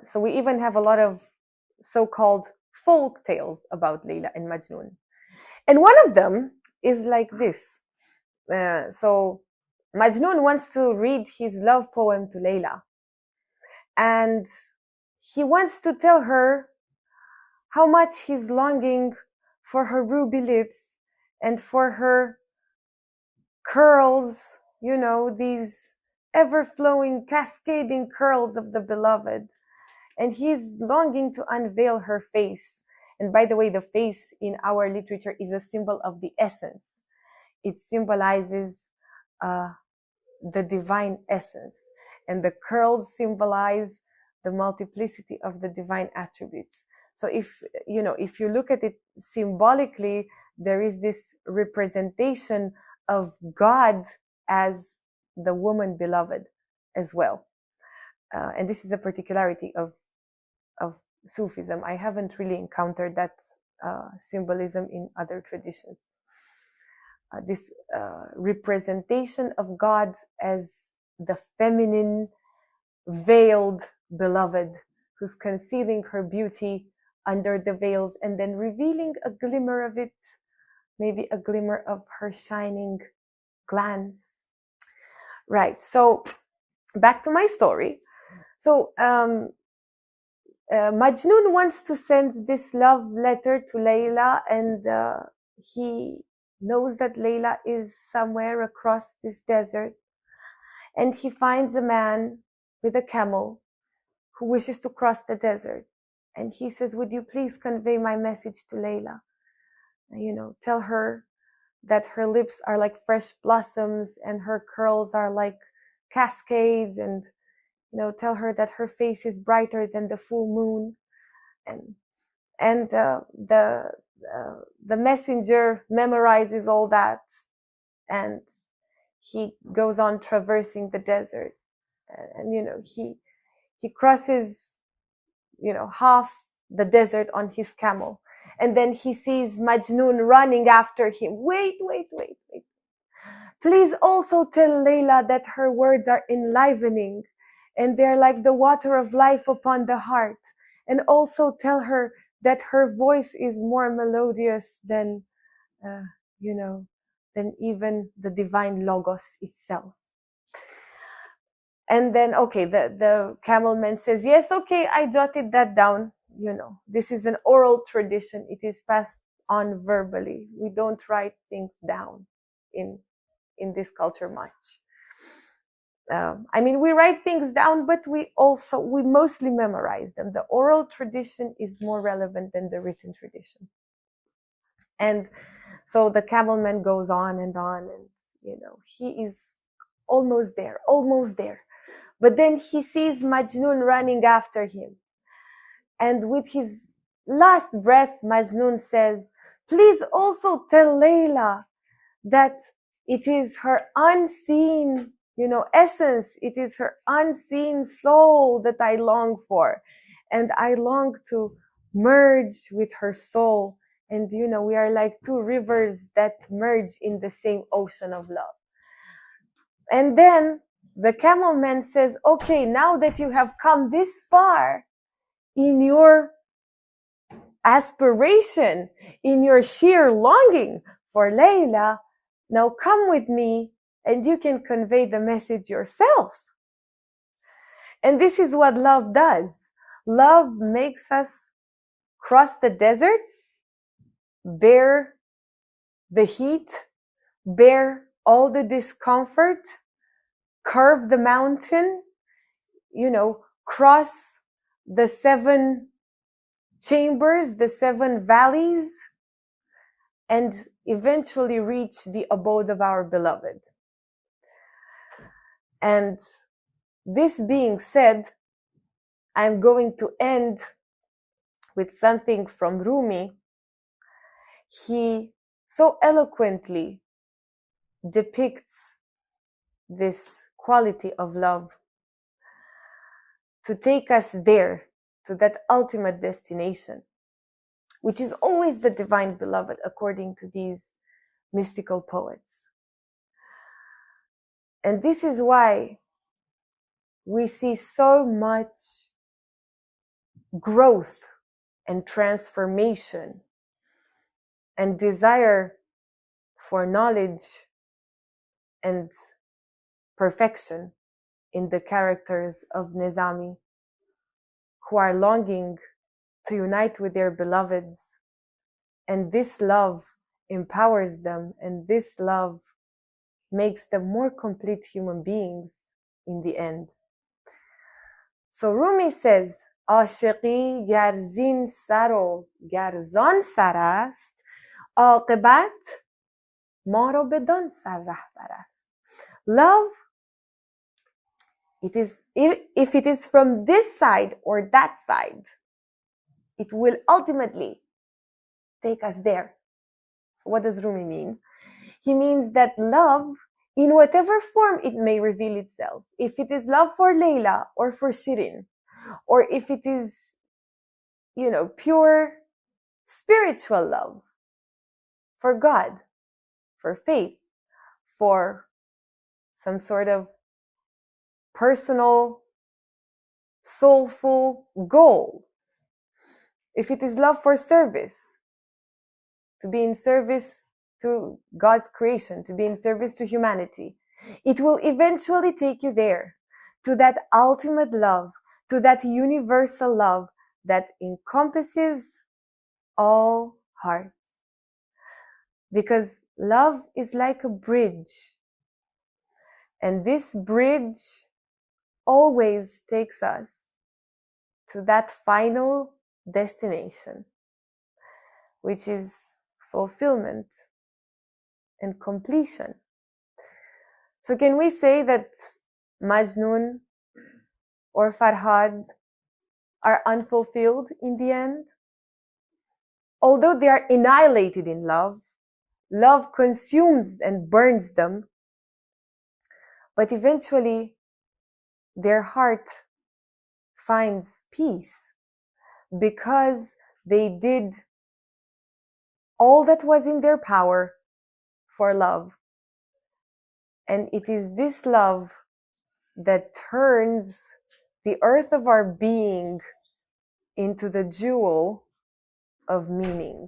So we even have a lot of so-called folk tales about Layla and Majnun. And one of them is like this. So Majnun wants to read his love poem to Layla. And he wants to tell her how much he's longing for her ruby lips and for her curls, these ever-flowing, cascading curls of the beloved. And he's longing to unveil her face. And by the way, the face in our literature is a symbol of the essence. It symbolizes the divine essence. And the curls symbolize the multiplicity of the divine attributes. So if you look at it symbolically, there is this representation of God as the woman beloved as well. And this is a particularity of Sufism. I haven't really encountered that symbolism in other traditions. This representation of God as the feminine, veiled beloved who's concealing her beauty under the veils and then revealing a glimmer of it, maybe a glimmer of her shining glance. Right, so back to my story. So Majnun wants to send this love letter to Layla, and he knows that Layla is somewhere across this desert, and he finds a man with a camel who wishes to cross the desert, and he says, would you please convey my message to Layla? Tell her that her lips are like fresh blossoms and her curls are like cascades, and tell her that her face is brighter than the full moon. And the messenger memorizes all that, and he goes on traversing the desert, and he crosses half the desert on his camel, and then he sees Majnun running after him. Wait, please also tell Layla that her words are enlivening and they're like the water of life upon the heart, and also tell her that her voice is more melodious than than even the divine logos itself. And then, okay, the camelman says, yes, okay, I jotted that down. This is an oral tradition. It is passed on verbally. We don't write things down in this culture much. We write things down, but we mostly memorize them. The oral tradition is more relevant than the written tradition. And so the camelman goes on, and he is almost there. But then he sees Majnun running after him. And with his last breath, Majnun says, please also tell Layla that it is her unseen, essence. It is her unseen soul that I long for. And I long to merge with her soul. And, we are like two rivers that merge in the same ocean of love. And then the camelman says, okay, now that you have come this far in your aspiration, in your sheer longing for Layla, now come with me and you can convey the message yourself. And this is what love does. Love makes us cross the desert, bear the heat, bear all the discomfort, curve the mountain, cross the 7 chambers, the 7 valleys, and eventually reach the abode of our beloved. And this being said, I'm going to end with something from Rumi. He so eloquently depicts this quality of love to take us there, to that ultimate destination, which is always the divine beloved, according to these mystical poets. And this is why we see so much growth and transformation and desire for knowledge and perfection in the characters of Nezami, who are longing to unite with their beloveds. And this love empowers them, and this love makes them more complete human beings in the end. So Rumi says, عاشقی گر زین سر و گر زان سر است، عاقبت ما را بدان سر رهبر است. Love, if it is from this side or that side, it will ultimately take us there. So what does Rumi mean? He means that love, in whatever form it may reveal itself, if it is love for Layla or for Shirin, or if it is, pure spiritual love for God, for faith, for some sort of personal, soulful goal, if it is love for service, to be in service to God's creation, to be in service to humanity, it will eventually take you there, to that ultimate love, to that universal love that encompasses all hearts. Because love is like a bridge, and this bridge always takes us to that final destination, which is fulfillment and completion. So can we say that Majnun or Farhad are unfulfilled in the end? Although they are annihilated in love, love consumes and burns them, but eventually their heart finds peace because they did all that was in their power for love. And it is this love that turns the earth of our being into the jewel of meaning.